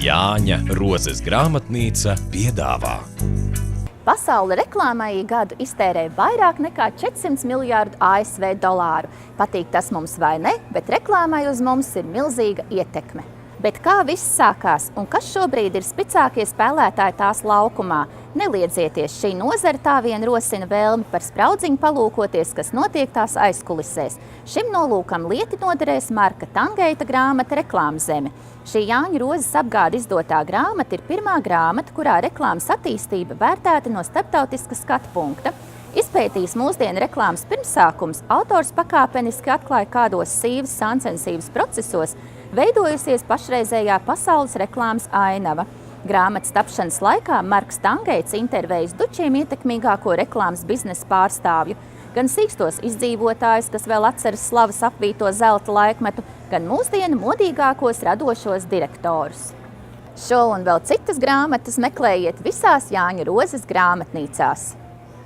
Jāņa Rozes grāmatnīca piedāvā. Pasaule reklāmai gadu iztērē vairāk nekā 400 miljārdu ASV dolāru. Patīk tas mums vai ne, bet reklāmai uz mums ir milzīga ietekme. Bet kā viss sākās un kas šobrīd ir spicākie spēlētāji tās laukumā? Neliedzieties, šī nozara tā vien rosina vēlmi par spraudziņu palūkoties, kas notiek tās aizkulisēs. Šim nolūkam lieti noderēs Marka Tangeita grāmata Reklāmzeme. Šī Jāņa Rozes apgāde izdotā grāmata ir pirmā grāmata, kurā reklāmas attīstība vērtēta no starptautiska skatu punkta. Izpētījis mūsdienu reklāmas pirmsākums, autors pakāpeniski atklāja, kādos sīvas sāncensības procesos veidojusies pašreizējā pasaules reklāmas ainava. Grāmatas tapšanas laikā Marks Tangeits intervējis dučiem ietekmīgāko reklāmas biznesa pārstāvju, gan sīkstos izdzīvotājus, kas vēl atceras slavas apvīto zelta laikmetu, gan mūsdienu modīgākos radošos direktorus. Šo un vēl citas grāmatas meklējiet visās Jāņa Rozes grāmatnīcās.